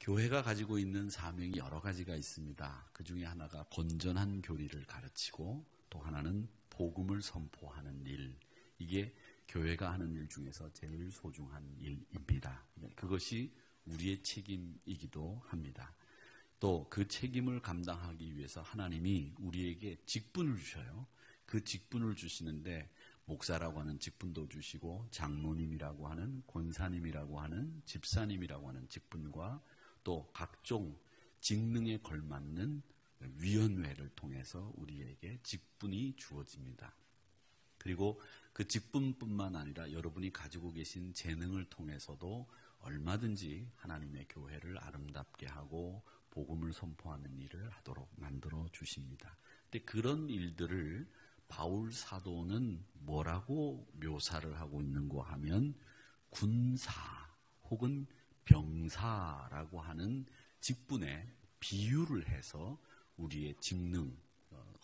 교회가 가지고 있는 사명이 여러 가지가 있습니다. 그 중에 하나가 건전한 교리를 가르치고 또 하나는 복음을 선포하는 일. 이게 교회가 하는 일 중에서 제일 소중한 일입니다. 그것이 우리의 책임이기도 합니다. 또 그 책임을 감당하기 위해서 하나님이 우리에게 직분을 주셔요. 그 직분을 주시는데 목사라고 하는 직분도 주시고 장로님이라고 하는 권사님이라고 하는 집사님이라고 하는 직분과 또 각종 직능에 걸맞는 위원회를 통해서 우리에게 직분이 주어집니다. 그리고 그 직분뿐만 아니라 여러분이 가지고 계신 재능을 통해서도 얼마든지 하나님의 교회를 아름답게 하고 복음을 선포하는 일을 하도록 만들어 주십니다. 근데 그런 일들을 바울 사도는 뭐라고 묘사를 하고 있는가 하면 군사 혹은 병사라고 하는 직분에 비유를 해서 우리의 직능,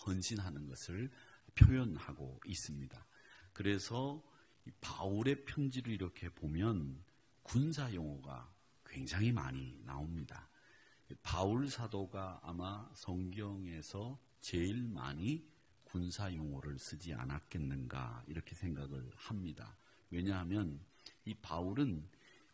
헌신하는 것을 표현하고 있습니다. 그래서 바울의 편지를 이렇게 보면 군사 용어가 굉장히 많이 나옵니다. 바울 사도가 아마 성경에서 제일 많이 군사 용어를 쓰지 않았겠는가 이렇게 생각을 합니다. 왜냐하면 이 바울은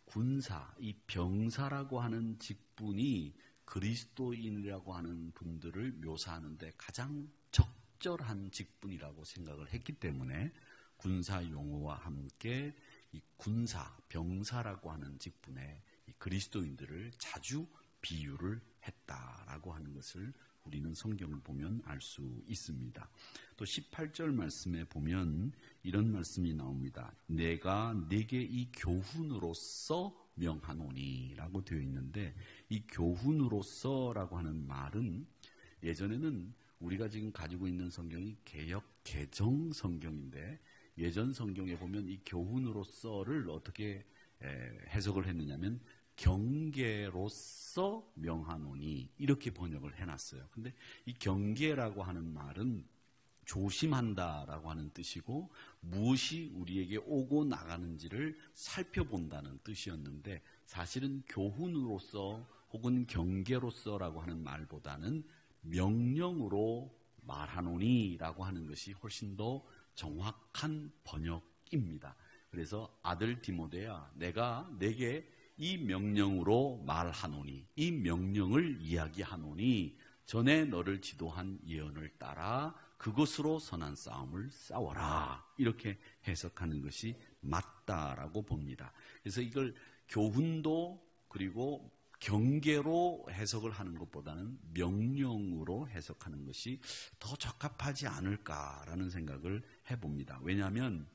군사, 이 병사라고 하는 직분이 그리스도인이라고 하는 분들을 묘사하는데 가장 적절한 직분이라고 생각을 했기 때문에 군사 용어와 함께 이 군사, 병사라고 하는 직분에 이 그리스도인들을 자주 비유를 했다라고 하는 것을 우리는 성경을 보면 알 수 있습니다. 또 18절 말씀에 보면 이런 말씀이 나옵니다. 내가 네게 이 교훈으로서 명하노니 라고 되어 있는데 이 교훈으로서라고 하는 말은 예전에는 우리가 지금 가지고 있는 성경이 개역 개정 성경인데 예전 성경에 보면 이 교훈으로서를 어떻게 해석을 했느냐면 경계로서 명하노니 이렇게 번역을 해놨어요. 근데 이 경계라고 하는 말은 조심한다라고 하는 뜻이고 무엇이 우리에게 오고 나가는지를 살펴본다는 뜻이었는데 사실은 교훈으로서 혹은 경계로서라고 하는 말보다는 명령으로 말하노니라고 하는 것이 훨씬 더 정확한 번역입니다. 그래서 아들 디모데야 내가 내게 이 명령으로 말하노니 이 명령을 이야기하노니 전에 너를 지도한 예언을 따라 그것으로 선한 싸움을 싸워라 이렇게 해석하는 것이 맞다라고 봅니다. 그래서 이걸 교훈도 그리고 경계로 해석을 하는 것보다는 명령으로 해석하는 것이 더 적합하지 않을까라는 생각을 해봅니다. 왜냐하면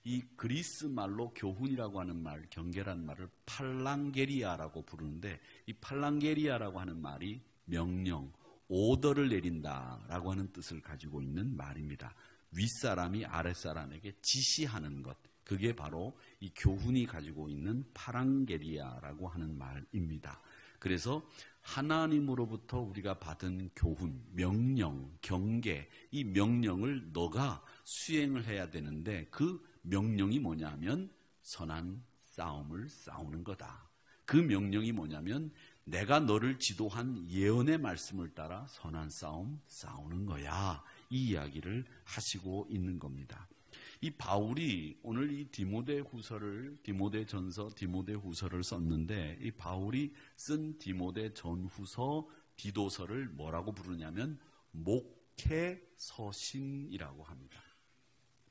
이 그리스 말로 교훈이라고 하는 말, 경계라는 말을 팔랑게리아라고 부르는데 이 팔랑게리아라고 하는 말이 명령, 오더를 내린다라고 하는 뜻을 가지고 있는 말입니다. 윗사람이 아랫사람에게 지시하는 것, 그게 바로 이 교훈이 가지고 있는 팔랑게리아라고 하는 말입니다. 그래서 하나님으로부터 우리가 받은 교훈, 명령, 경계, 이 명령을 너가 수행을 해야 되는데 그 명령이 뭐냐면 선한 싸움을 싸우는 거다. 그 명령이 뭐냐면 내가 너를 지도한 예언의 말씀을 따라 선한 싸움 싸우는 거야. 이 이야기를 하시고 있는 겁니다. 이 바울이 오늘 이 디모데후서를 디모데전서, 디모데후서를 썼는데 이 바울이 쓴 디모데전후서, 디도서를 뭐라고 부르냐면 목회서신이라고 합니다.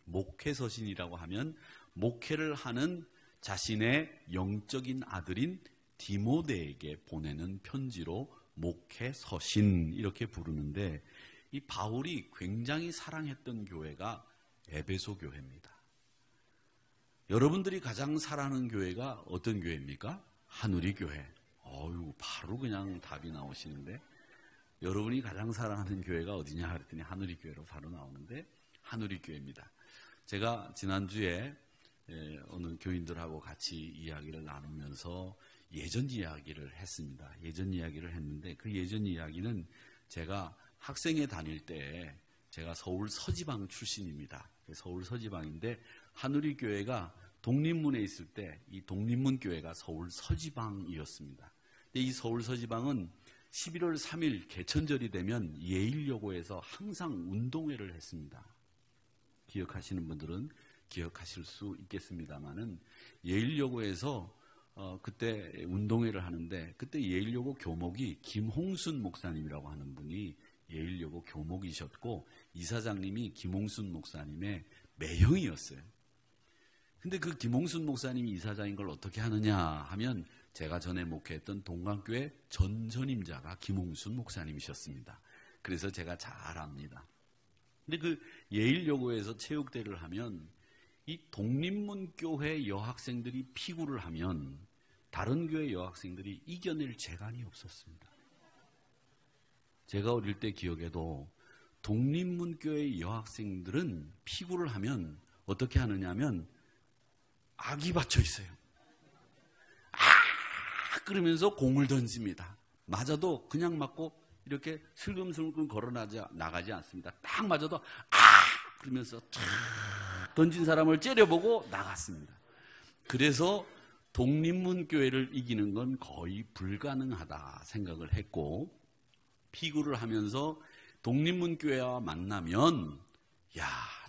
목회서신이라고 하면 목회를 하는 자신의 영적인 아들인 디모데에게 보내는 편지로 목회서신 이렇게 부르는데 이 바울이 굉장히 사랑했던 교회가 에베소 교회입니다. 여러분들이 가장 사랑하는 교회가 어떤 교회입니까? 하누리 교회. 바로 그냥 답이 나오시는데 여러분이 가장 사랑하는 교회가 어디냐 그랬더니 하누리 교회로 바로 나오는데 하누리 교회입니다. 제가 지난주에 어느 교인들하고 같이 이야기를 나누면서 예전 이야기를 했습니다. 예전 이야기를 했는데 그 예전 이야기는 제가 학생회 다닐 때 제가 서울 서지방 출신입니다. 서울 서지방인데 하누리 교회가 독립문에 있을 때 이 독립문 교회가 서울 서지방이었습니다. 이 서울 서지방은 11월 3일 개천절이 되면 예일여고에서 항상 운동회를 했습니다. 기억하시는 분들은 기억하실 수 있겠습니다만은 예일여고에서 그때 운동회를 하는데 그때 예일여고 교목이 김홍순 목사님이라고 하는 분이 예일여고 교목이셨고 이사장님이 김홍순 목사님의 매형이었어요. 근데 그 김홍순 목사님이 이사장인 걸 어떻게 하느냐 하면 제가 전에 목회했던 동강교회 전임자가 김홍순 목사님이셨습니다. 그래서 제가 잘 압니다. 근데 그 예일여고에서 체육대회를 하면 이 독립문교회 여학생들이 피구를 하면 다른 교회 여학생들이 이겨낼 재간이 없었습니다. 제가 어릴 때 기억에도 독립문교회 여학생들은 피구를 하면 어떻게 하느냐면 악이 받쳐 있어요. 그러면서 공을 던집니다. 맞아도 그냥 맞고 이렇게 슬금슬금 걸어 나가지 않습니다. 딱 맞아도 그러면서 탁 던진 사람을 째려보고 나갔습니다. 그래서 독립문교회를 이기는 건 거의 불가능하다 생각을 했고 피구를 하면서 독립문교회와 만나면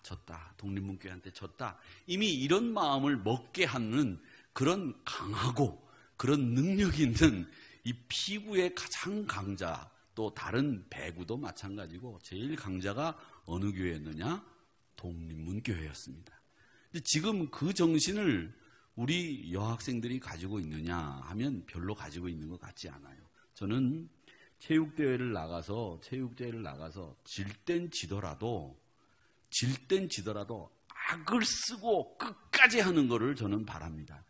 졌다. 독립문교회한테 졌다. 이미 이런 마음을 먹게 하는 그런 강하고 그런 능력이 있는 이 피구의 가장 강자, 또 다른 배구도 마찬가지고 제일 강자가 어느 교회였느냐? 독립문교회였습니다. 근데 지금 그 정신을 우리 여학생들이 가지고 있느냐 하면 별로 가지고 있는 것 같지 않아요. 저는 체육대회를 나가서 질 땐 지더라도 악을 쓰고 끝까지 하는 거를 저는 바랍니다.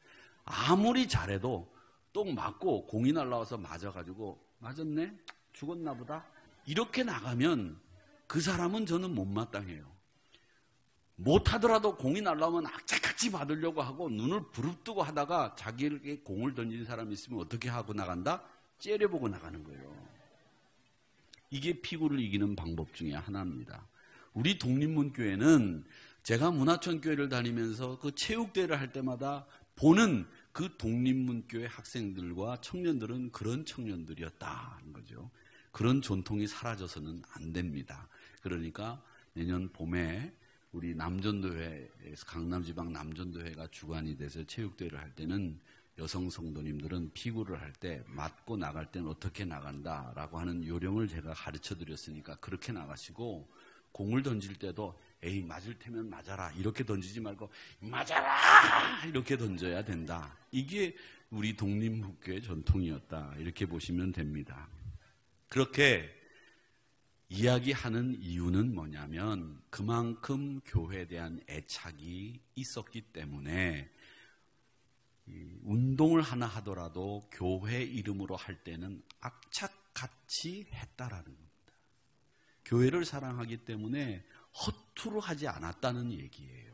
아무리 잘해도 똥 맞고 공이 날라와서 맞아가지고 맞았네? 죽었나 보다? 이렇게 나가면 그 사람은 저는 못마땅해요. 못하더라도 공이 날라오면 악착같이 받으려고 하고 눈을 부릅뜨고 하다가 자기에게 공을 던진 사람이 있으면 어떻게 하고 나간다? 째려보고 나가는 거예요. 이게 피구를 이기는 방법 중에 하나입니다. 우리 독립문교회는 제가 문화촌교회를 다니면서 그 체육대회를 할 때마다 보는 그 독립문교회 학생들과 청년들은 그런 청년들이었다는 거죠. 그런 전통이 사라져서는 안 됩니다. 그러니까 내년 봄에 우리 남전도회에서 강남지방 남전도회가 주관이 돼서 체육대회를 할 때는 여성 성도님들은 피구를 할 때 맞고 나갈 때는 어떻게 나간다라고 하는 요령을 제가 가르쳐 드렸으니까 그렇게 나가시고 공을 던질 때도 에이 맞을 테면 맞아라 이렇게 던지지 말고 맞아라 이렇게 던져야 된다. 이게 우리 독립문교회 전통이었다. 이렇게 보시면 됩니다. 그렇게 이야기하는 이유는 뭐냐면 그만큼 교회에 대한 애착이 있었기 때문에 운동을 하나 하더라도 교회 이름으로 할 때는 악착같이 했다라는 겁니다. 교회를 사랑하기 때문에 허투루 하지 않았다는 얘기예요.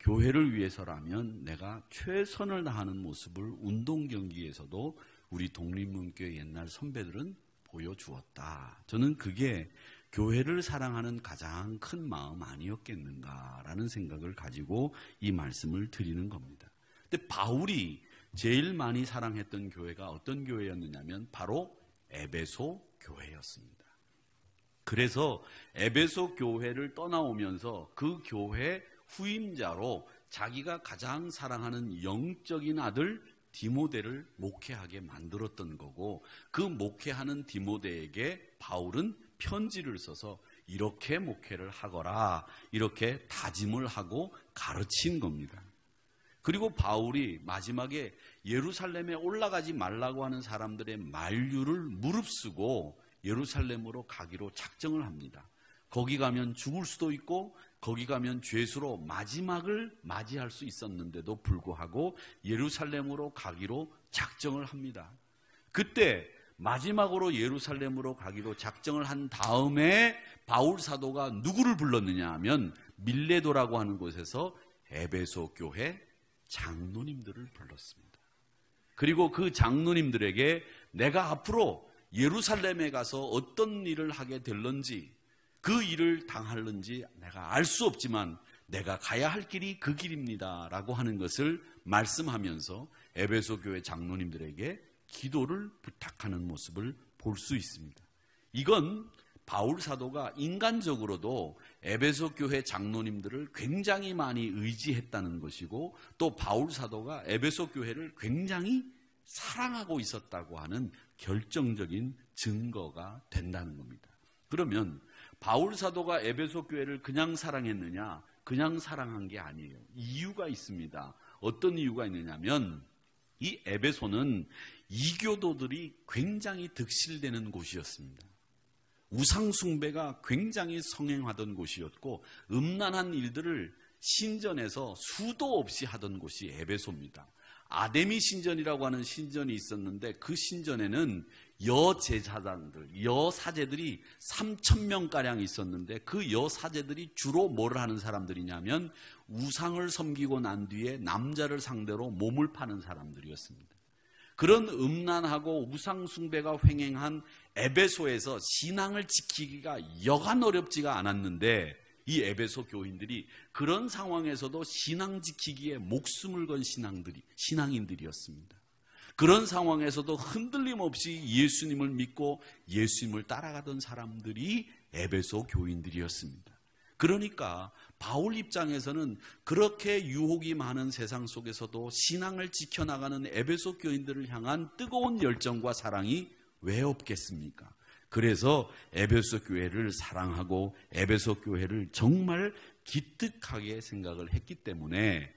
교회를 위해서라면 내가 최선을 다하는 모습을 운동 경기에서도 우리 독립문교회 옛날 선배들은 보여주었다. 저는 그게 교회를 사랑하는 가장 큰 마음 아니었겠는가라는 생각을 가지고 이 말씀을 드리는 겁니다. 근데 바울이 제일 많이 사랑했던 교회가 어떤 교회였느냐면 바로 에베소 교회였습니다. 그래서 에베소 교회를 떠나오면서 그 교회 후임자로 자기가 가장 사랑하는 영적인 아들 디모데를 목회하게 만들었던 거고 그 목회하는 디모데에게 바울은 편지를 써서 이렇게 목회를 하거라 이렇게 다짐을 하고 가르친 겁니다. 그리고 바울이 마지막에 예루살렘에 올라가지 말라고 하는 사람들의 만류를 무릅쓰고 예루살렘으로 가기로 작정을 합니다. 거기 가면 죽을 수도 있고 거기 가면 죄수로 마지막을 맞이할 수 있었는데도 불구하고 예루살렘으로 가기로 작정을 합니다. 그때 마지막으로 예루살렘으로 가기로 작정을 한 다음에 바울 사도가 누구를 불렀느냐 하면 밀레도라고 하는 곳에서 에베소 교회 장로님들을 불렀습니다. 그리고 그 장로님들에게 내가 앞으로 예루살렘에 가서 어떤 일을 하게 될런지 그 일을 당할는지 내가 알 수 없지만 내가 가야 할 길이 그 길입니다 라고 하는 것을 말씀하면서 에베소 교회 장로님들에게 기도를 부탁하는 모습을 볼 수 있습니다. 이건 바울 사도가 인간적으로도 에베소 교회 장로님들을 굉장히 많이 의지했다는 것이고, 또 바울 사도가 에베소 교회를 굉장히 사랑하고 있었다고 하는 결정적인 증거가 된다는 겁니다. 그러면 바울 사도가 에베소 교회를 그냥 사랑했느냐? 그냥 사랑한 게 아니에요. 이유가 있습니다. 어떤 이유가 있느냐면, 이 에베소는 이교도들이 굉장히 득실되는 곳이었습니다. 우상숭배가 굉장히 성행하던 곳이었고, 음란한 일들을 신전에서 수도 없이 하던 곳이 에베소입니다. 아데미 신전이라고 하는 신전이 있었는데, 그 신전에는 여제사장들, 여사제들이 3,000명가량 있었는데, 그 여사제들이 주로 뭘 하는 사람들이냐면 우상을 섬기고 난 뒤에 남자를 상대로 몸을 파는 사람들이었습니다. 그런 음란하고 우상숭배가 횡행한 에베소에서 신앙을 지키기가 여간 어렵지가 않았는데, 이 에베소 교인들이 그런 상황에서도 신앙 지키기에 목숨을 건 신앙인들이었습니다. 그런 상황에서도 흔들림 없이 예수님을 믿고 예수님을 따라가던 사람들이 에베소 교인들이었습니다. 그러니까 바울 입장에서는 그렇게 유혹이 많은 세상 속에서도 신앙을 지켜나가는 에베소 교인들을 향한 뜨거운 열정과 사랑이 왜 없겠습니까? 그래서 에베소 교회를 사랑하고 에베소 교회를 정말 기특하게 생각을 했기 때문에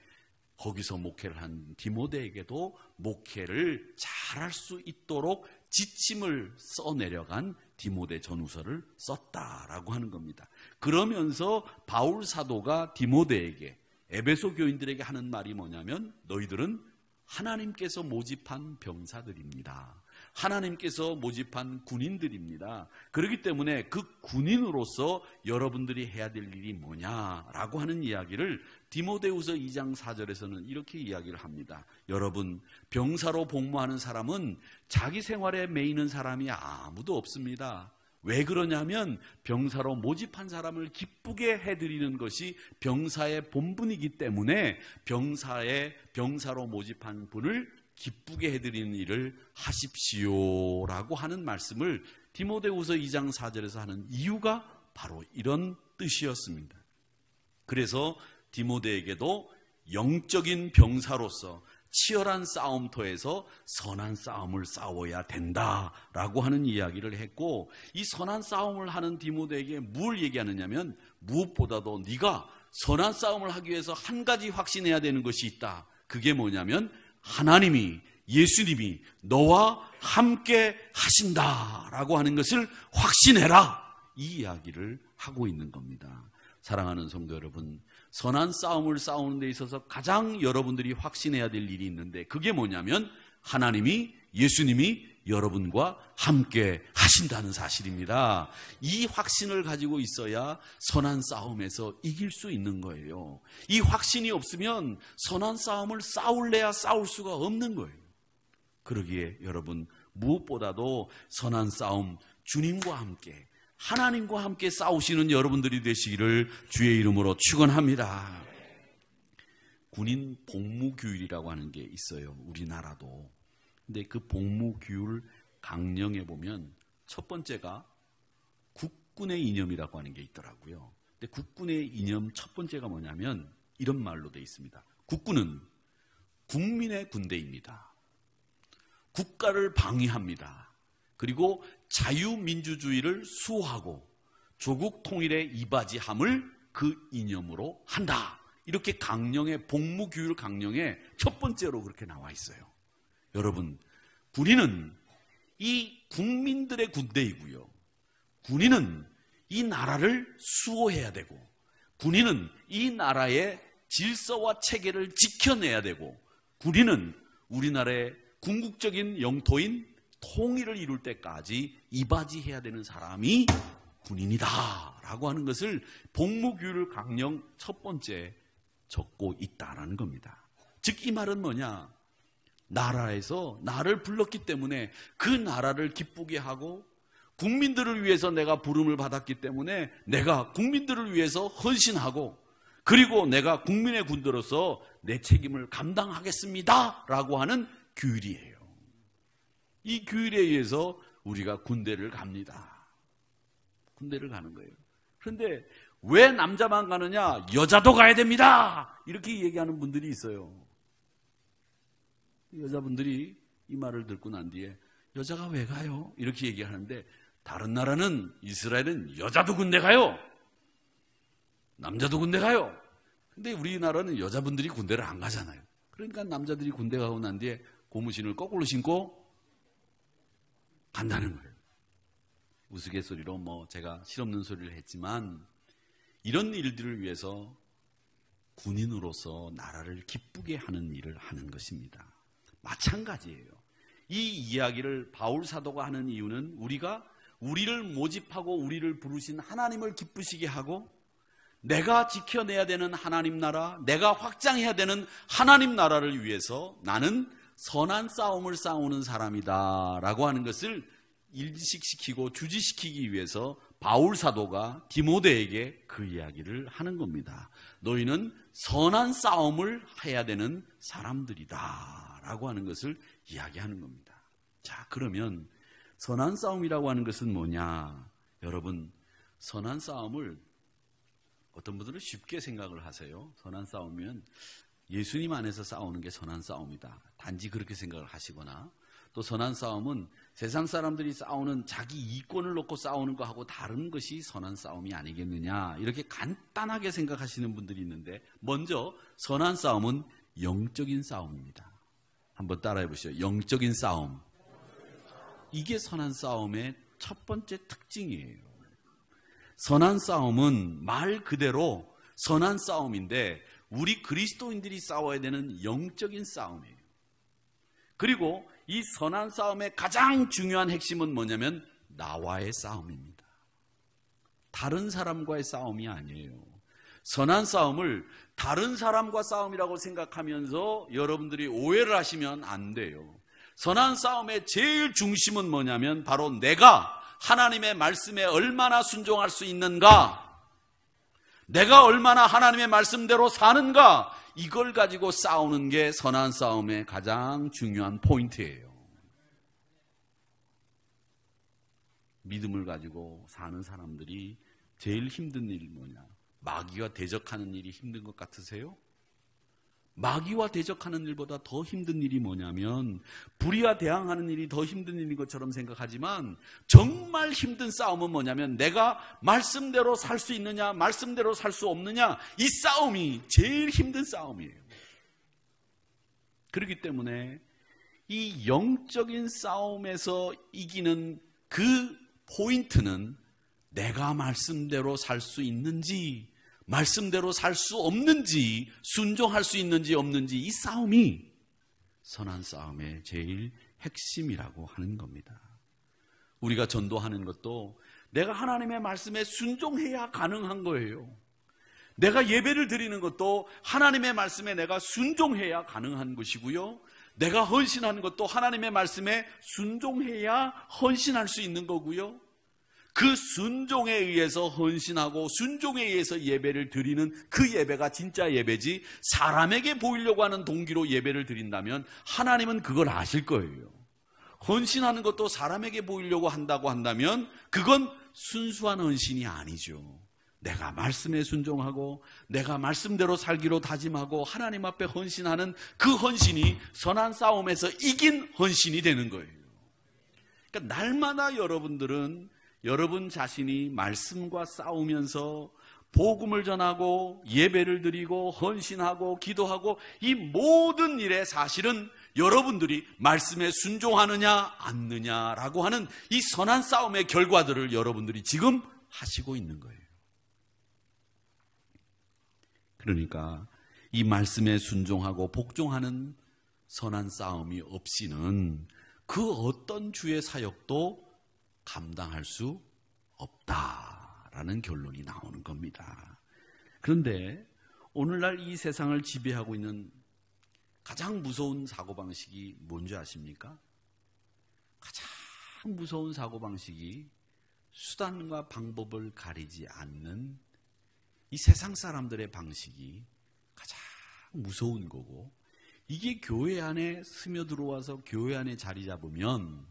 거기서 목회를 한 디모데에게도 목회를 잘할 수 있도록 지침을 써내려간 디모데 전후서를 썼다라고 하는 겁니다. 그러면서 바울 사도가 디모데에게, 에베소 교인들에게 하는 말이 뭐냐면, 너희들은 하나님께서 모집한 병사들입니다. 하나님께서 모집한 군인들입니다. 그렇기 때문에 그 군인으로서 여러분들이 해야 될 일이 뭐냐라고 하는 이야기를 디모데후서 2장 4절에서는 이렇게 이야기를 합니다. 여러분, 병사로 복무하는 사람은 자기 생활에 매이는 사람이 아무도 없습니다. 왜 그러냐면 병사로 모집한 사람을 기쁘게 해드리는 것이 병사의 본분이기 때문에 병사로 모집한 분을 기쁘게 해드리는 일을 하십시오라고 하는 말씀을 디모데후서 2장 4절에서 하는 이유가 바로 이런 뜻이었습니다. 그래서 디모데에게도 영적인 병사로서 치열한 싸움터에서 선한 싸움을 싸워야 된다라고 하는 이야기를 했고, 이 선한 싸움을 하는 디모데에게 뭘 얘기하느냐면, 무엇보다도 네가 선한 싸움을 하기 위해서 한 가지 확신해야 되는 것이 있다. 그게 뭐냐면 하나님이, 예수님이 너와 함께 하신다라고 하는 것을 확신해라, 이 이야기를 하고 있는 겁니다. 사랑하는 성도 여러분, 선한 싸움을 싸우는 데 있어서 가장 여러분들이 확신해야 될 일이 있는데, 그게 뭐냐면 하나님이, 예수님이 여러분과 함께 하신다는 사실입니다. 이 확신을 가지고 있어야 선한 싸움에서 이길 수 있는 거예요. 이 확신이 없으면 선한 싸움을 싸울래야 싸울 수가 없는 거예요. 그러기에 여러분, 무엇보다도 선한 싸움, 주님과 함께, 하나님과 함께 싸우시는 여러분들이 되시기를 주의 이름으로 축원합니다. 군인 복무규율이라고 하는 게 있어요, 우리나라도. 근데 그 복무규율 강령에 보면 첫 번째가 국군의 이념이라고 하는 게 있더라고요. 근데 국군의 이념 첫 번째가 뭐냐면 이런 말로 되어 있습니다. 국군은 국민의 군대입니다. 국가를 방위합니다. 그리고 자유민주주의를 수호하고 조국 통일에 이바지함을 그 이념으로 한다. 이렇게 강령의, 복무규율 강령에 첫 번째로 그렇게 나와 있어요. 여러분, 군인은 이 국민들의 군대이고요, 군인은 이 나라를 수호해야 되고, 군인은 이 나라의 질서와 체계를 지켜내야 되고, 군인은 우리나라의 궁극적인 영토인 통일을 이룰 때까지 이바지해야 되는 사람이 군인이다 라고 하는 것을 복무규율 강령 첫 번째 적고 있다라는 겁니다. 즉 이 말은 뭐냐, 나라에서 나를 불렀기 때문에 그 나라를 기쁘게 하고, 국민들을 위해서 내가 부름을 받았기 때문에 내가 국민들을 위해서 헌신하고, 그리고 내가 국민의 군대로서 내 책임을 감당하겠습니다 라고 하는 규율이에요. 이 규율에 의해서 우리가 군대를 갑니다. 군대를 가는 거예요. 그런데 왜 남자만 가느냐? 여자도 가야 됩니다. 이렇게 얘기하는 분들이 있어요. 여자분들이 이 말을 듣고 난 뒤에 여자가 왜 가요? 이렇게 얘기하는데 다른 나라는 이스라엘은 여자도 군대 가요. 남자도 군대 가요. 근데 우리나라는 여자분들이 군대를 안 가잖아요. 그러니까 남자들이 군대 가고 난 뒤에 고무신을 거꾸로 신고 간다는 거예요. 우스갯소리로 제가 실없는 소리를 했지만 이런 일들을 위해서 군인으로서 나라를 기쁘게 하는 일을 하는 것입니다. 마찬가지예요. 이 이야기를 바울 사도가 하는 이유는 우리가 우리를 모집하고 우리를 부르신 하나님을 기쁘시게 하고 내가 지켜내야 되는 하나님 나라, 내가 확장해야 되는 하나님 나라를 위해서 나는 선한 싸움을 싸우는 사람이다 라고 하는 것을 일식시키고 주지시키기 위해서 바울 사도가 디모데에게 그 이야기를 하는 겁니다. 너희는 선한 싸움을 해야 되는 사람들이다 라고 하는 것을 이야기하는 겁니다. 자, 그러면 선한 싸움이라고 하는 것은 뭐냐? 여러분, 선한 싸움을 어떤 분들은 쉽게 생각을 하세요. 선한 싸움이면 예수님 안에서 싸우는 게 선한 싸움이다. 단지 그렇게 생각을 하시거나 또 선한 싸움은 세상 사람들이 싸우는 자기 이권을 놓고 싸우는 거하고 다른 것이 선한 싸움이 아니겠느냐 이렇게 간단하게 생각하시는 분들이 있는데 먼저 선한 싸움은 영적인 싸움입니다. 한번 따라해 보시죠. 영적인 싸움. 이게 선한 싸움의 첫 번째 특징이에요. 선한 싸움은 말 그대로 선한 싸움인데 우리 그리스도인들이 싸워야 되는 영적인 싸움이에요. 그리고 이 선한 싸움의 가장 중요한 핵심은 뭐냐면 나와의 싸움입니다. 다른 사람과의 싸움이 아니에요. 선한 싸움을 다른 사람과 싸움이라고 생각하면서 여러분들이 오해를 하시면 안 돼요. 선한 싸움의 제일 중심은 뭐냐면 바로 내가 하나님의 말씀에 얼마나 순종할 수 있는가, 내가 얼마나 하나님의 말씀대로 사는가, 이걸 가지고 싸우는 게 선한 싸움의 가장 중요한 포인트예요. 믿음을 가지고 사는 사람들이 제일 힘든 일이 뭐냐? 마귀와 대적하는 일이 힘든 것 같으세요? 마귀와 대적하는 일보다 더 힘든 일이 뭐냐면 불의와 대항하는 일이 더 힘든 일인 것처럼 생각하지만 정말 힘든 싸움은 뭐냐면 내가 말씀대로 살 수 있느냐 말씀대로 살 수 없느냐, 이 싸움이 제일 힘든 싸움이에요. 그렇기 때문에 이 영적인 싸움에서 이기는 그 포인트는 내가 말씀대로 살 수 있는지 말씀대로 살 수 없는지, 순종할 수 있는지 없는지, 이 싸움이 선한 싸움의 제일 핵심이라고 하는 겁니다. 우리가 전도하는 것도 내가 하나님의 말씀에 순종해야 가능한 거예요. 내가 예배를 드리는 것도 하나님의 말씀에 내가 순종해야 가능한 것이고요. 내가 헌신하는 것도 하나님의 말씀에 순종해야 헌신할 수 있는 거고요. 그 순종에 의해서 헌신하고 순종에 의해서 예배를 드리는 그 예배가 진짜 예배지, 사람에게 보이려고 하는 동기로 예배를 드린다면 하나님은 그걸 아실 거예요. 헌신하는 것도 사람에게 보이려고 한다고 한다면 그건 순수한 헌신이 아니죠. 내가 말씀에 순종하고 내가 말씀대로 살기로 다짐하고 하나님 앞에 헌신하는 그 헌신이 선한 싸움에서 이긴 헌신이 되는 거예요. 그러니까 날마다 여러분들은 여러분 자신이 말씀과 싸우면서 복음을 전하고 예배를 드리고 헌신하고 기도하고 이 모든 일에 사실은 여러분들이 말씀에 순종하느냐 않느냐라고 하는 이 선한 싸움의 결과들을 여러분들이 지금 하시고 있는 거예요. 그러니까 이 말씀에 순종하고 복종하는 선한 싸움이 없이는 그 어떤 주의 사역도 감당할 수 없다라는 결론이 나오는 겁니다. 그런데 오늘날 이 세상을 지배하고 있는 가장 무서운 사고방식이 뭔지 아십니까? 가장 무서운 사고방식이 수단과 방법을 가리지 않는 이 세상 사람들의 방식이 가장 무서운 거고, 이게 교회 안에 스며들어와서 교회 안에 자리 잡으면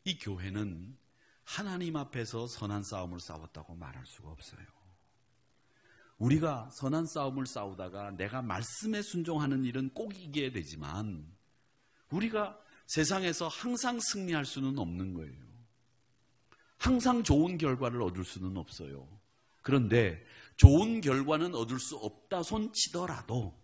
이 교회는 하나님 앞에서 선한 싸움을 싸웠다고 말할 수가 없어요. 우리가 선한 싸움을 싸우다가 내가 말씀에 순종하는 일은 꼭 이기게 되지만 우리가 세상에서 항상 승리할 수는 없는 거예요. 항상 좋은 결과를 얻을 수는 없어요. 그런데 좋은 결과는 얻을 수 없다 손치더라도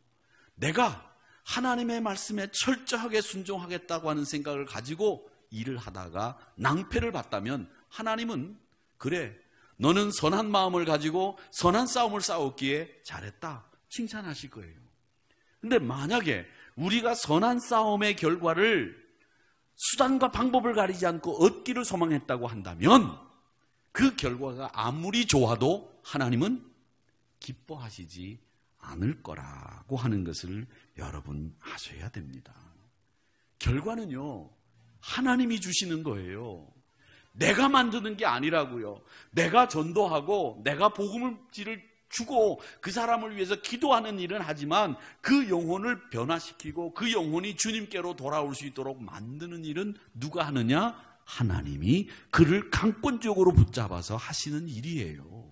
내가 하나님의 말씀에 철저하게 순종하겠다고 하는 생각을 가지고 일을 하다가 낭패를 봤다면 하나님은 그래, 너는 선한 마음을 가지고 선한 싸움을 싸웠기에 잘했다 칭찬하실 거예요. 근데 만약에 우리가 선한 싸움의 결과를 수단과 방법을 가리지 않고 얻기를 소망했다고 한다면 그 결과가 아무리 좋아도 하나님은 기뻐하시지 않을 거라고 하는 것을 여러분 아셔야 됩니다. 결과는요, 하나님이 주시는 거예요. 내가 만드는 게 아니라고요. 내가 전도하고 내가 복음을 주고 그 사람을 위해서 기도하는 일은 하지만 그 영혼을 변화시키고 그 영혼이 주님께로 돌아올 수 있도록 만드는 일은 누가 하느냐? 하나님이 그를 강권적으로 붙잡아서 하시는 일이에요.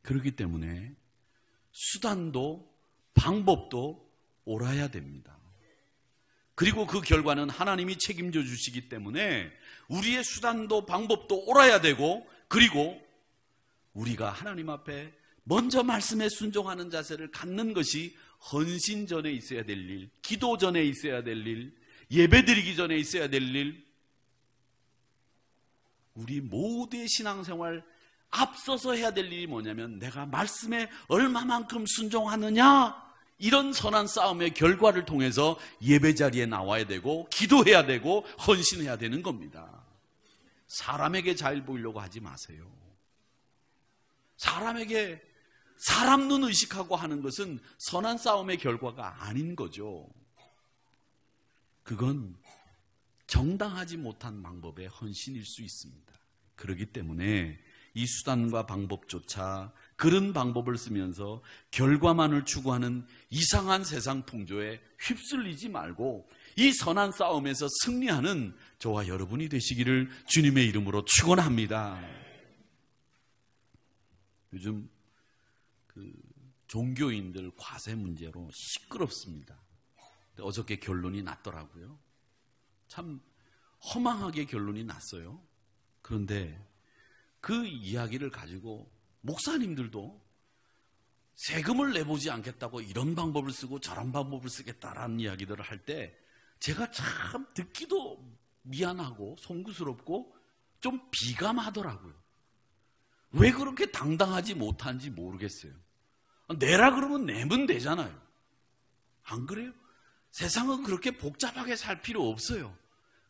그렇기 때문에 수단도 방법도 옳아야 됩니다. 그리고 그 결과는 하나님이 책임져 주시기 때문에 우리의 수단도 방법도 옳아야 되고, 그리고 우리가 하나님 앞에 먼저 말씀에 순종하는 자세를 갖는 것이 헌신 전에 있어야 될 일, 기도 전에 있어야 될 일, 예배 드리기 전에 있어야 될 일, 우리 모두의 신앙생활 앞서서 해야 될 일이 뭐냐면 내가 말씀에 얼마만큼 순종하느냐, 이런 선한 싸움의 결과를 통해서 예배 자리에 나와야 되고 기도해야 되고 헌신해야 되는 겁니다. 사람에게 잘 보이려고 하지 마세요. 사람에게 사람 눈 의식하고 하는 것은 선한 싸움의 결과가 아닌 거죠. 그건 정당하지 못한 방법의 헌신일 수 있습니다. 그렇기 때문에 이 수단과 방법조차 그런 방법을 쓰면서 결과만을 추구하는 이상한 세상 풍조에 휩쓸리지 말고 이 선한 싸움에서 승리하는 저와 여러분이 되시기를 주님의 이름으로 축원합니다. 요즘 그 종교인들 과세 문제로 시끄럽습니다. 어저께 결론이 났더라고요. 참 허망하게 결론이 났어요. 그런데 그 이야기를 가지고 목사님들도 세금을 내보지 않겠다고 이런 방법을 쓰고 저런 방법을 쓰겠다라는 이야기들을 할 때 제가 참 듣기도 미안하고 송구스럽고 좀 비감하더라고요. 왜 그렇게 당당하지 못한지 모르겠어요. 내라 그러면 내면 되잖아요. 안 그래요? 세상은 그렇게 복잡하게 살 필요 없어요.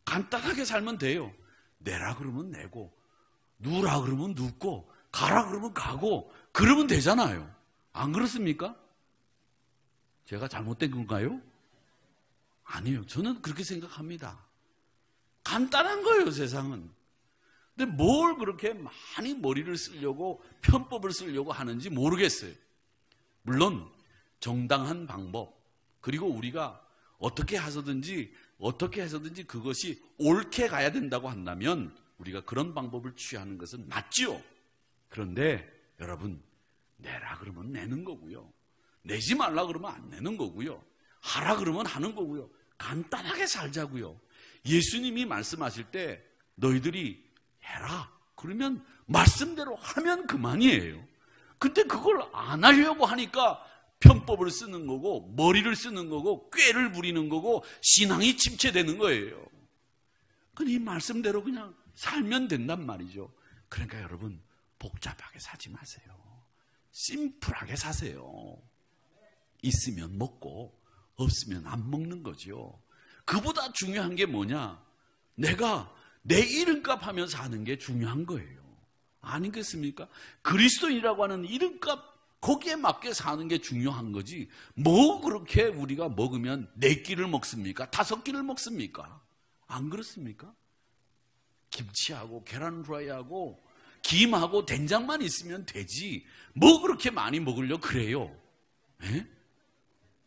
간단하게 살면 돼요. 내라 그러면 내고, 누라 그러면 눕고, 가라 그러면 가고, 그러면 되잖아요. 안 그렇습니까? 제가 잘못된 건가요? 아니에요. 저는 그렇게 생각합니다. 간단한 거예요, 세상은. 근데 뭘 그렇게 많이 머리를 쓰려고, 편법을 쓰려고 하는지 모르겠어요. 물론 정당한 방법, 그리고 우리가 어떻게 해서든지 그것이 옳게 가야 된다고 한다면 우리가 그런 방법을 취하는 것은 맞지요. 그런데 여러분, 내라 그러면 내는 거고요. 내지 말라 그러면 안 내는 거고요. 하라 그러면 하는 거고요. 간단하게 살자고요. 예수님이 말씀하실 때 너희들이 해라 그러면 말씀대로 하면 그만이에요. 근데 그걸 안 하려고 하니까 편법을 쓰는 거고 머리를 쓰는 거고 꾀를 부리는 거고 신앙이 침체되는 거예요. 그냥 이 말씀대로 그냥 살면 된단 말이죠. 그러니까 여러분, 복잡하게 사지 마세요. 심플하게 사세요. 있으면 먹고 없으면 안 먹는 거죠. 그보다 중요한 게 뭐냐? 내가 내 이름값 하면서 사는 게 중요한 거예요. 아니겠습니까? 그리스도인이라고 하는 이름값 거기에 맞게 사는 게 중요한 거지. 뭐 그렇게 우리가 먹으면 4끼를 먹습니까? 5끼를 먹습니까? 안 그렇습니까? 김치하고 계란 후라이하고 김하고 된장만 있으면 되지. 뭐 그렇게 많이 먹으려고 그래요? 에?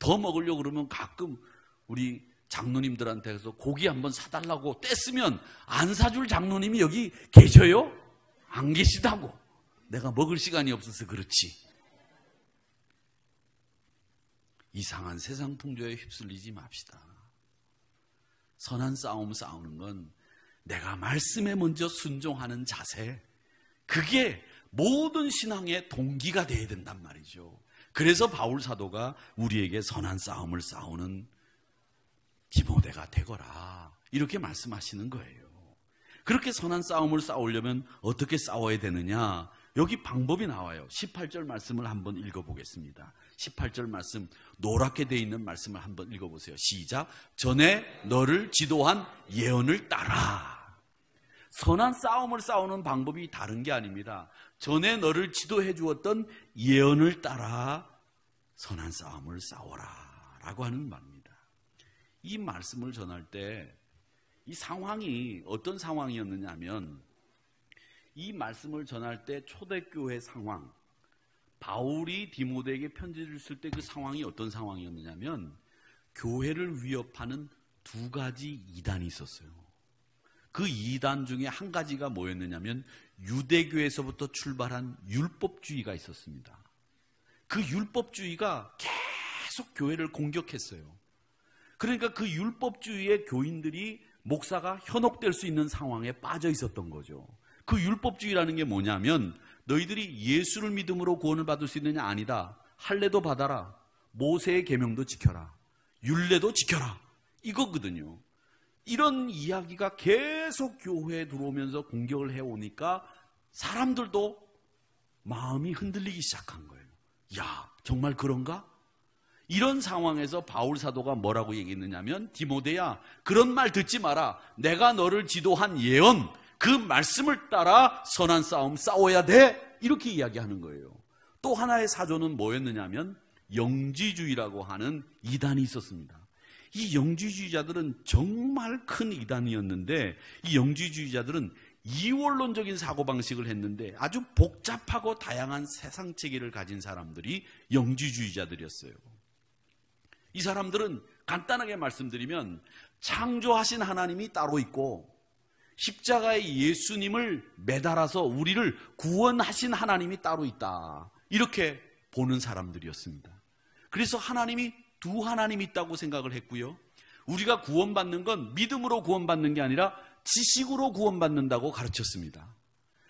더 먹으려고 그러면 가끔 우리 장로님들한테서 고기 한번 사달라고 떼쓰면 안 사줄 장로님이 여기 계셔요? 안 계시다고. 내가 먹을 시간이 없어서 그렇지. 이상한 세상 풍조에 휩쓸리지 맙시다. 선한 싸움 싸우는 건 내가 말씀에 먼저 순종하는 자세, 그게 모든 신앙의 동기가 되어야 된단 말이죠. 그래서 바울 사도가 우리에게 선한 싸움을 싸우는 디모데가 되거라, 이렇게 말씀하시는 거예요. 그렇게 선한 싸움을 싸우려면 어떻게 싸워야 되느냐? 여기 방법이 나와요. 18절 말씀을 한번 읽어보겠습니다. 18절 말씀, 노랗게 되어 있는 말씀을 한번 읽어보세요. 시작. 전에 너를 지도한 예언을 따라. 선한 싸움을 싸우는 방법이 다른 게 아닙니다. 전에 너를 지도해 주었던 예언을 따라 선한 싸움을 싸워라 라고 하는 말입니다. 이 말씀을 전할 때 이 상황이 어떤 상황이었느냐 하면, 이 말씀을 전할 때 초대교회 상황, 바울이 디모데에게 편지를 쓸 때 그 상황이 어떤 상황이었느냐면, 교회를 위협하는 두 가지 이단이 있었어요. 그 이단 중에 한 가지가 뭐였느냐면 유대교에서부터 출발한 율법주의가 있었습니다. 그 율법주의가 계속 교회를 공격했어요. 그러니까 그 율법주의의 교인들이 목사가 현혹될 수 있는 상황에 빠져 있었던 거죠. 그 율법주의라는 게 뭐냐면, 너희들이 예수를 믿음으로 구원을 받을 수 있느냐? 아니다. 할례도 받아라. 모세의 계명도 지켜라. 율례도 지켜라. 이거거든요. 이런 이야기가 계속 교회에 들어오면서 공격을 해오니까 사람들도 마음이 흔들리기 시작한 거예요. 야, 정말 그런가? 이런 상황에서 바울 사도가 뭐라고 얘기했느냐면, 디모데야, 그런 말 듣지 마라. 내가 너를 지도한 예언, 그 말씀을 따라 선한 싸움 싸워야 돼. 이렇게 이야기하는 거예요. 또 하나의 사조는 뭐였느냐면 영지주의라고 하는 이단이 있었습니다. 이 영지주의자들은 정말 큰 이단이었는데, 이 영지주의자들은 이원론적인 사고방식을 했는데 아주 복잡하고 다양한 세상체계를 가진 사람들이 영지주의자들이었어요. 이 사람들은 간단하게 말씀드리면 창조하신 하나님이 따로 있고 십자가에 예수님을 매달아서 우리를 구원하신 하나님이 따로 있다, 이렇게 보는 사람들이었습니다. 그래서 하나님이 두 하나님이 있다고 생각을 했고요. 우리가 구원받는 건 믿음으로 구원받는 게 아니라 지식으로 구원받는다고 가르쳤습니다.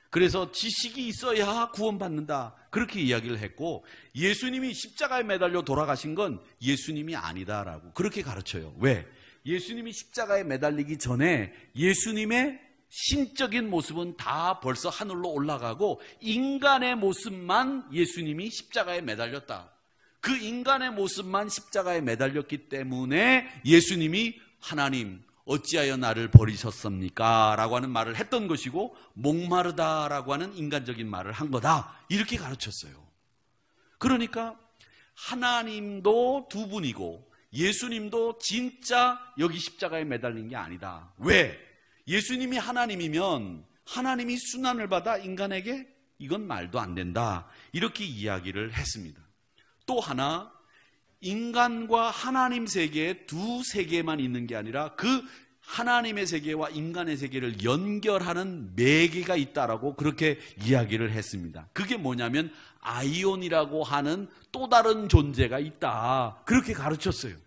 그래서 지식이 있어야 구원받는다, 그렇게 이야기를 했고, 예수님이 십자가에 매달려 돌아가신 건 예수님이 아니다라고 그렇게 가르쳐요. 왜? 예수님이 십자가에 매달리기 전에 예수님의 신적인 모습은 다 벌써 하늘로 올라가고 인간의 모습만 예수님이 십자가에 매달렸다. 그 인간의 모습만 십자가에 매달렸기 때문에 예수님이 하나님 어찌하여 나를 버리셨습니까? 라고 하는 말을 했던 것이고, 목마르다라고 하는 인간적인 말을 한 거다, 이렇게 가르쳤어요. 그러니까 하나님도 두 분이고 예수님도 진짜 여기 십자가에 매달린 게 아니다. 왜? 예수님이 하나님이면 하나님이 순환을 받아 인간에게? 이건 말도 안 된다, 이렇게 이야기를 했습니다. 또 하나, 인간과 하나님 세계에 두 세계만 있는 게 아니라 그 하나님의 세계와 인간의 세계를 연결하는 매개가 있다라고 그렇게 이야기를 했습니다. 그게 뭐냐면 아이온이라고 하는 또 다른 존재가 있다, 그렇게 가르쳤어요.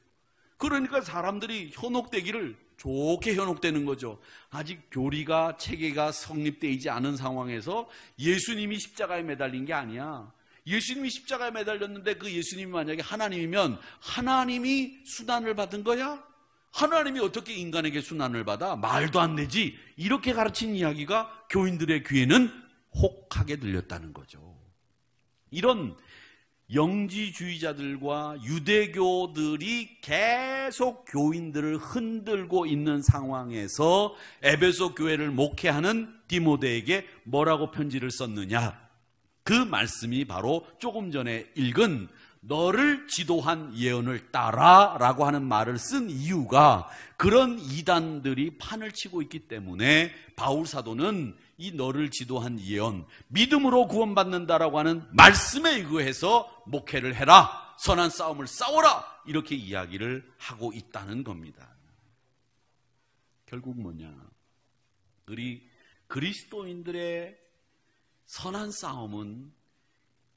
그러니까 사람들이 현혹되기를 좋게 현혹되는 거죠. 아직 교리가, 체계가 성립되지 않은 상황에서 예수님이 십자가에 매달린 게 아니야. 예수님이 십자가에 매달렸는데 그 예수님이 만약에 하나님이면 하나님이 순환을 받은 거야? 하나님이 어떻게 인간에게 순환을 받아? 말도 안 되지. 이렇게 가르친 이야기가 교인들의 귀에는 혹하게 들렸다는 거죠. 이런 영지주의자들과 유대교들이 계속 교인들을 흔들고 있는 상황에서 에베소 교회를 목회하는 디모데에게 뭐라고 편지를 썼느냐? 그 말씀이 바로 조금 전에 읽은 너를 지도한 예언을 따라 라고 하는 말을 쓴 이유가, 그런 이단들이 판을 치고 있기 때문에 바울 사도는 이 너를 지도한 예언, 믿음으로 구원받는다라고 하는 말씀에 의거해서 목회를 해라, 선한 싸움을 싸워라 이렇게 이야기를 하고 있다는 겁니다. 결국 뭐냐? 우리 그리스도인들의 선한 싸움은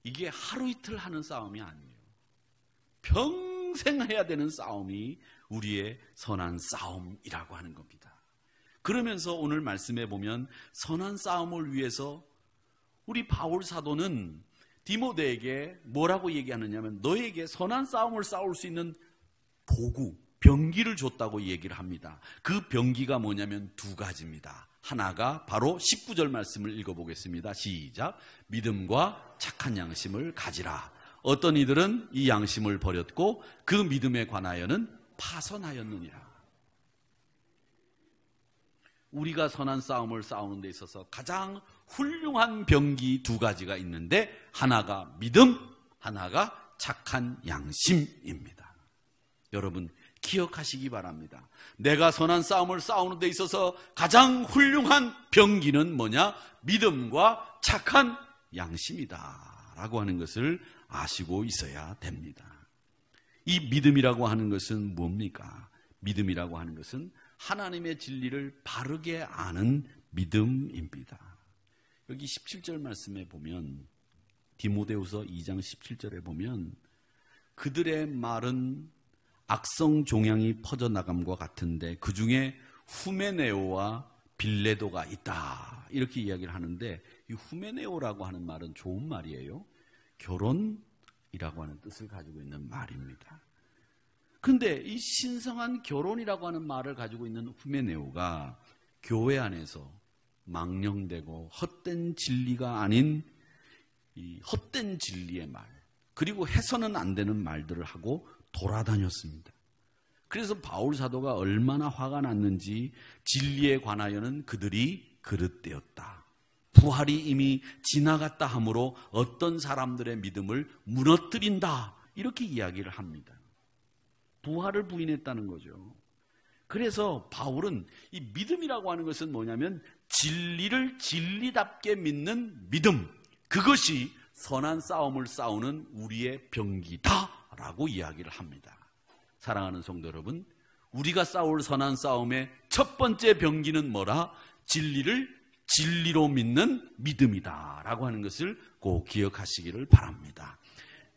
이게 하루 이틀 하는 싸움이 아니에요. 평생 해야 되는 싸움이 우리의 선한 싸움이라고 하는 겁니다. 그러면서 오늘 말씀에 보면 선한 싸움을 위해서 우리 바울 사도는 디모데에게 뭐라고 얘기하느냐면 너에게 선한 싸움을 싸울 수 있는 도구, 병기를 줬다고 얘기를 합니다. 그 병기가 뭐냐면 두 가지입니다. 하나가 바로 19절 말씀을 읽어보겠습니다. 시작. 믿음과 착한 양심을 가지라. 어떤 이들은 이 양심을 버렸고 그 믿음에 관하여는 파선하였느니라. 우리가 선한 싸움을 싸우는 데 있어서 가장 훌륭한 병기 두 가지가 있는데 하나가 믿음, 하나가 착한 양심입니다. 여러분 기억하시기 바랍니다. 내가 선한 싸움을 싸우는 데 있어서 가장 훌륭한 병기는 뭐냐? 믿음과 착한 양심이다 라고 하는 것을 아시고 있어야 됩니다. 이 믿음이라고 하는 것은 뭡니까? 믿음이라고 하는 것은 하나님의 진리를 바르게 아는 믿음입니다. 여기 17절 말씀에 보면 디모데후서 2장 17절에 보면 그들의 말은 악성 종양이 퍼져나감과 같은데 그 중에 후메네오와 빌레도가 있다 이렇게 이야기를 하는데 이 후메네오라고 하는 말은 좋은 말이에요. 결혼이라고 하는 뜻을 가지고 있는 말입니다. 그런데 이 신성한 결혼이라고 하는 말을 가지고 있는 후메네오가 교회 안에서 망령되고 헛된 진리가 아닌 이 헛된 진리의 말 그리고 해서는 안 되는 말들을 하고 돌아다녔습니다. 그래서 바울 사도가 얼마나 화가 났는지 진리에 관하여는 그들이 그릇되었다. 부활이 이미 지나갔다 하므로 어떤 사람들의 믿음을 무너뜨린다 이렇게 이야기를 합니다. 부활을 부인했다는 거죠. 그래서 바울은 이 믿음이라고 하는 것은 뭐냐면 진리를 진리답게 믿는 믿음, 그것이 선한 싸움을 싸우는 우리의 병기다라고 이야기를 합니다. 사랑하는 성도 여러분, 우리가 싸울 선한 싸움의 첫 번째 병기는 뭐라? 진리를 진리로 믿는 믿음이다라고 하는 것을 꼭 기억하시기를 바랍니다.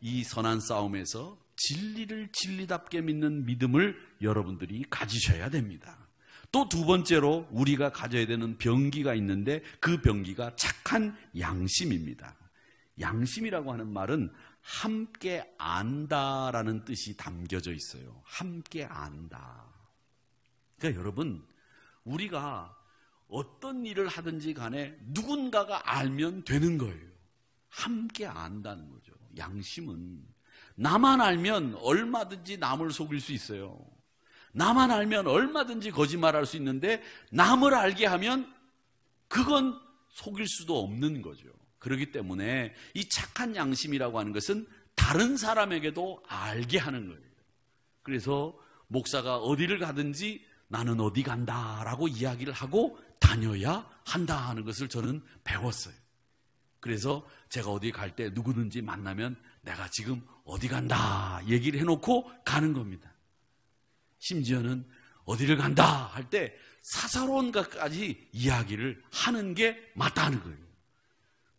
이 선한 싸움에서 진리를 진리답게 믿는 믿음을 여러분들이 가지셔야 됩니다. 또 두 번째로 우리가 가져야 되는 병기가 있는데 그 병기가 착한 양심입니다. 양심이라고 하는 말은 함께 안다라는 뜻이 담겨져 있어요. 함께 안다. 그러니까 여러분, 우리가 어떤 일을 하든지 간에 누군가가 알면 되는 거예요. 함께 안다는 거죠. 양심은 나만 알면 얼마든지 남을 속일 수 있어요. 나만 알면 얼마든지 거짓말할 수 있는데 남을 알게 하면 그건 속일 수도 없는 거죠. 그렇기 때문에 이 착한 양심이라고 하는 것은 다른 사람에게도 알게 하는 거예요. 그래서 목사가 어디를 가든지 나는 어디 간다라고 이야기를 하고 다녀야 한다 하는 것을 저는 배웠어요. 그래서 제가 어디 갈 때 누구든지 만나면 내가 지금 어디 간다 얘기를 해놓고 가는 겁니다. 심지어는 어디를 간다 할 때 사사로운 것까지 이야기를 하는 게 맞다는 거예요.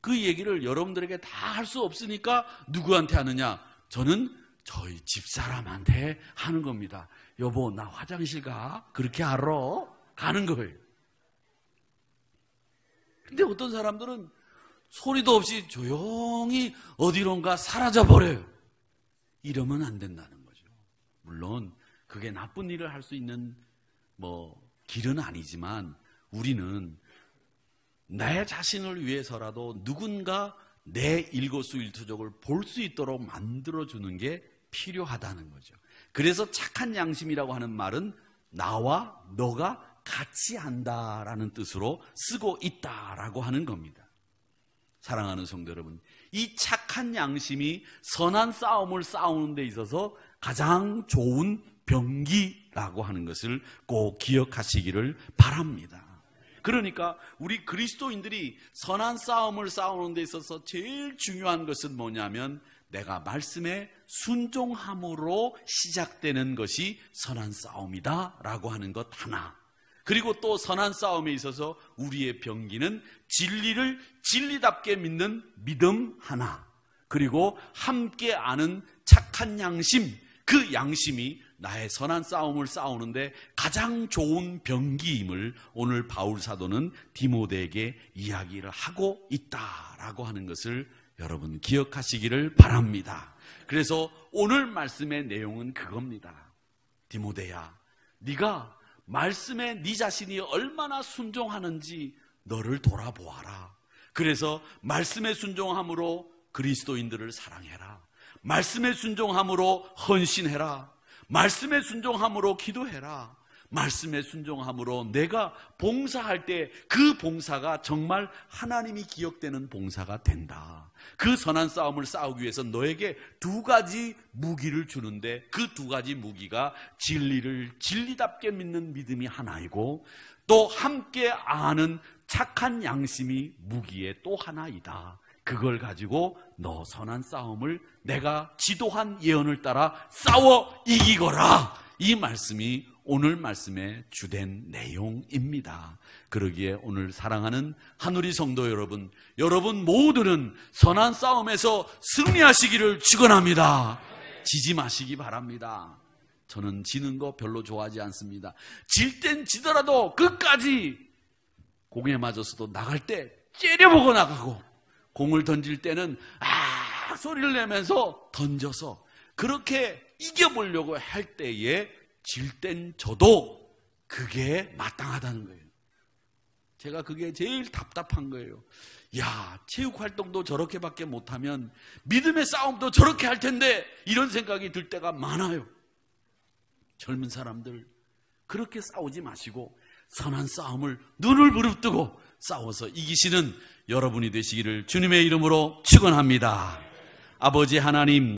그 얘기를 여러분들에게 다 할 수 없으니까 누구한테 하느냐? 저는 저희 집사람한테 하는 겁니다. 여보, 나 화장실 가? 그렇게 알아? 가는 거예요. 근데 어떤 사람들은 소리도 없이 조용히 어디론가 사라져버려요. 이러면 안 된다는 거죠. 물론 그게 나쁜 일을 할 수 있는 길은 아니지만 우리는 내 자신을 위해서라도 누군가 내 일거수일투족을 볼 수 있도록 만들어주는 게 필요하다는 거죠. 그래서 착한 양심이라고 하는 말은 나와 너가 같이 한다라는 뜻으로 쓰고 있다라고 하는 겁니다. 사랑하는 성도 여러분, 이 착한 양심이 선한 싸움을 싸우는 데 있어서 가장 좋은 병기라고 하는 것을 꼭 기억하시기를 바랍니다. 그러니까 우리 그리스도인들이 선한 싸움을 싸우는 데 있어서 제일 중요한 것은 뭐냐면 내가 말씀에 순종함으로 시작되는 것이 선한 싸움이다 라고 하는 것 하나, 그리고 또 선한 싸움에 있어서 우리의 병기는 진리를 진리답게 믿는 믿음 하나, 그리고 함께 아는 착한 양심, 그 양심이 나의 선한 싸움을 싸우는데 가장 좋은 병기임을 오늘 바울 사도는 디모데에게 이야기를 하고 있다라고 하는 것을 여러분 기억하시기를 바랍니다. 그래서 오늘 말씀의 내용은 그겁니다. 디모데야, 네가 말씀에 네 자신이 얼마나 순종하는지 너를 돌아보아라. 그래서 말씀에 순종함으로 그리스도인들을 사랑해라. 말씀에 순종함으로 헌신해라. 말씀에 순종함으로 기도해라. 말씀에 순종함으로 내가 봉사할 때 그 봉사가 정말 하나님이 기억되는 봉사가 된다. 그 선한 싸움을 싸우기 위해서 너에게 두 가지 무기를 주는데 그 두 가지 무기가 진리를 진리답게 믿는 믿음이 하나이고 또 함께 아는 착한 양심이 무기의 또 하나이다. 그걸 가지고 너 선한 싸움을 내가 지도한 예언을 따라 싸워 이기거라. 이 말씀이 오늘 말씀의 주된 내용입니다. 그러기에 오늘 사랑하는 하누리 성도 여러분, 여러분 모두는 선한 싸움에서 승리하시기를 축원합니다. 지지 마시기 바랍니다. 저는 지는 거 별로 좋아하지 않습니다. 질 땐 지더라도 끝까지 공에 맞아서도 나갈 때 째려보고 나가고, 공을 던질 때는 소리를 내면서 던져서 그렇게 이겨보려고 할 때에 질 땐 져도 그게 마땅하다는 거예요. 제가 그게 제일 답답한 거예요. 야, 체육활동도 저렇게밖에 못하면 믿음의 싸움도 저렇게 할 텐데, 이런 생각이 들 때가 많아요. 젊은 사람들 그렇게 싸우지 마시고 선한 싸움을 눈을 부릅뜨고 싸워서 이기시는 여러분이 되시기를 주님의 이름으로 축원합니다. 아버지 하나님,